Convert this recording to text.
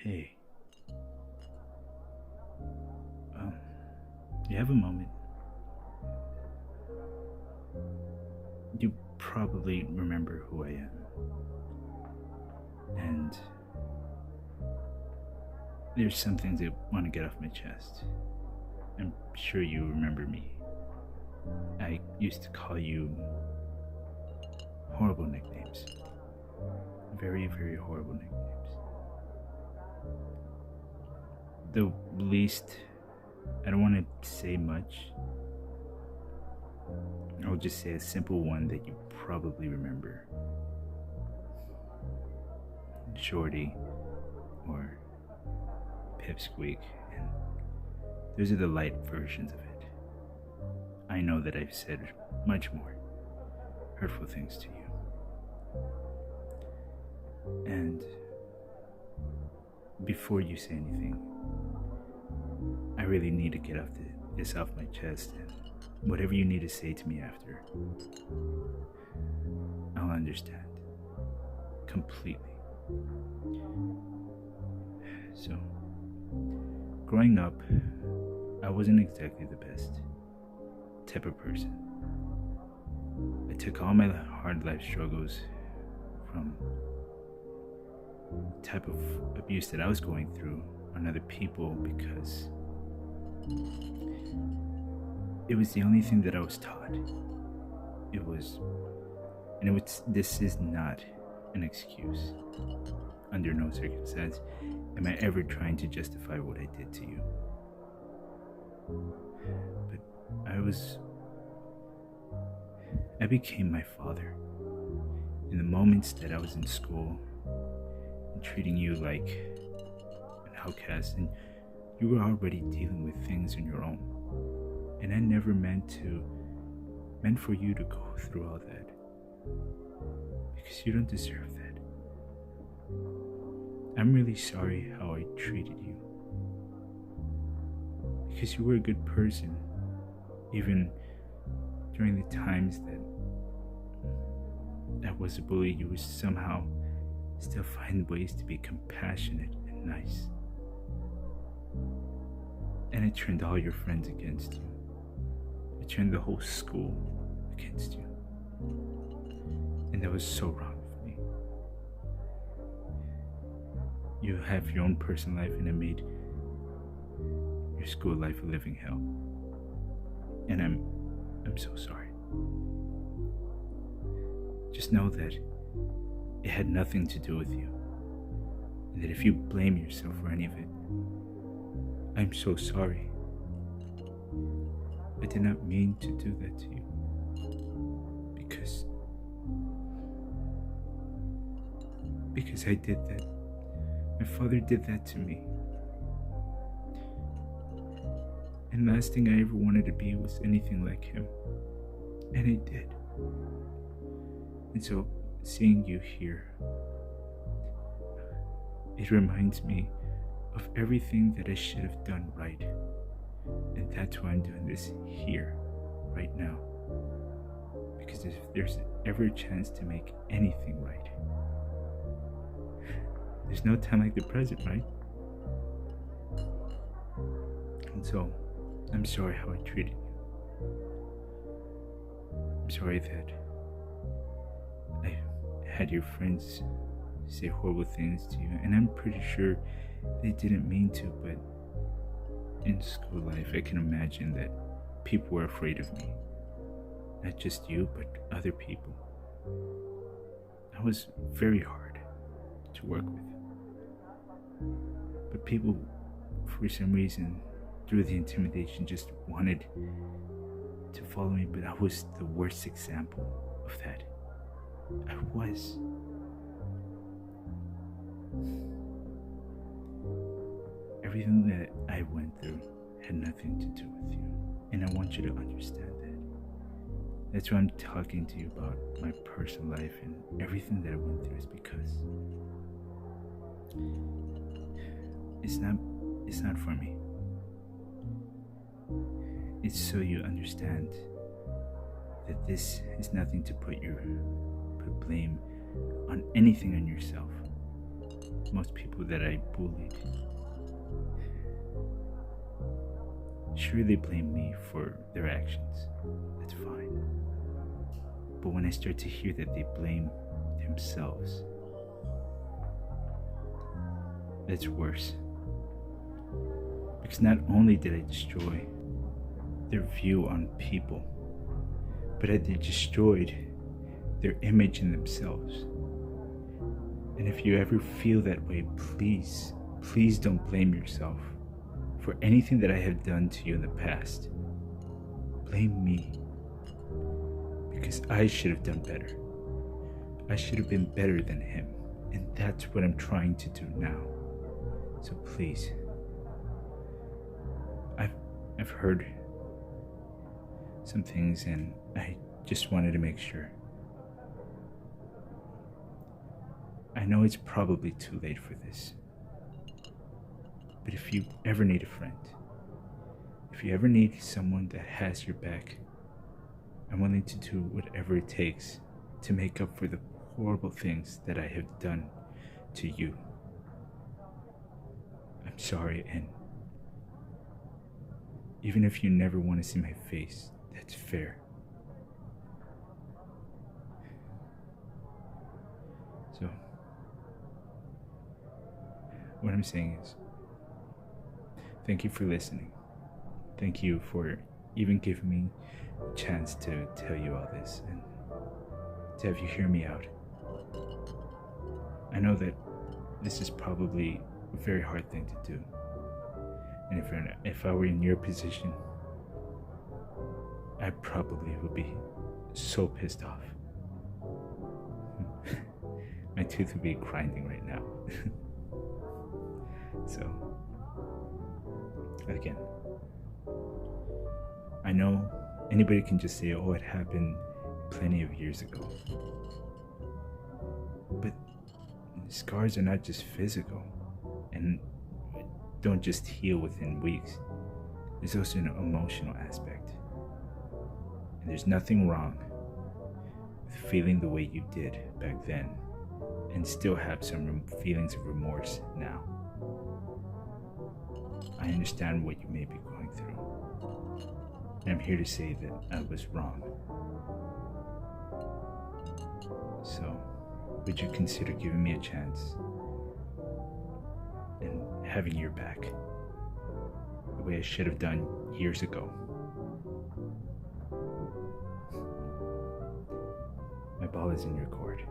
Hey, um, you have a moment? You probably remember who I am, and there's some things I want to get off my chest. I'm sure you remember me. I used to call you horrible nicknames. Very, very horrible nicknames. The least, I don't want to say much. I'll just say a simple one that you probably remember: Shorty or Pipsqueak, and those are the light versions of it. I know that I've said much more hurtful things to you. And before you say anything, I really need to get this off my chest, and whatever you need to say to me after, I'll understand completely. So, growing up, I wasn't exactly the best type of person. I took all my hard life struggles from the type of abuse that I was going through on other people because it was the only thing that I was taught. This is not an excuse. Under no circumstance am I ever trying to justify what I did to you. But I became my father in the moments that I was in school and treating you like an outcast, and you were already dealing with things on your own. And I never meant for you to go through all that, because you don't deserve that. I'm really sorry how I treated you, because you were a good person, even during the times that I was a bully. You would somehow still find ways to be compassionate and nice. And it turned all your friends against you. It turned the whole school against you. And that was so wrong for me. You have your own personal life, and it made your school life a living hell. And I'm so sorry. Just know that it had nothing to do with you. And that if you blame yourself for any of it, I'm so sorry. I did not mean to do that to you. Because I did that. My father did that to me. And last thing I ever wanted to be was anything like him. And I did. And so, seeing you here, it reminds me of everything that I should have done right. And that's why I'm doing this here, right now. Because if there's ever a chance to make anything right, there's no time like the present, right? And so, I'm sorry how I treated you. I'm sorry that I had your friends say horrible things to you, and I'm pretty sure they didn't mean to, but in school life, I can imagine that people were afraid of me. Not just you, but other people. I was very hard to work with. But people, for some reason, through the intimidation, just wanted to follow me, but I was the worst example of that. I was. Everything that I went through had nothing to do with you, and I want you to understand that. That's why I'm talking to you about my personal life, and everything that I went through is because it's not for me. It's so you understand that this is nothing to put blame on anything on yourself. most people that I bullied, sure, they blame me for their actions. That's fine. But when I start to hear that they blame themselves, that's worse. Because not only did I destroy their view on people, but I destroyed their image in themselves. And if you ever feel that way, please, please don't blame yourself for anything that I have done to you in the past. Blame me. Because I should have done better. I should have been better than him. And that's what I'm trying to do now. So please. I've heard some things and I just wanted to make sure. I know it's probably too late for this. But if you ever need a friend, if you ever need someone that has your back, I'm willing to do whatever it takes to make up for the horrible things that I have done to you. I'm sorry, and even if you never want to see my face, that's fair. So, what I'm saying is, thank you for listening. Thank you for even giving me a chance to tell you all this and to have you hear me out. I know that this is probably a very hard thing to do. And if I were in your position, I probably would be so pissed off. My tooth would be grinding right now. So, again, I know anybody can just say, oh, it happened plenty of years ago. But scars are not just physical and don't just heal within weeks. There's also an emotional aspect. And there's nothing wrong with feeling the way you did back then and still have some feelings of remorse now. I understand what you may be going through. And I'm here to say that I was wrong. So, would you consider giving me a chance and having your back the way I should have done years ago? My ball is in your court.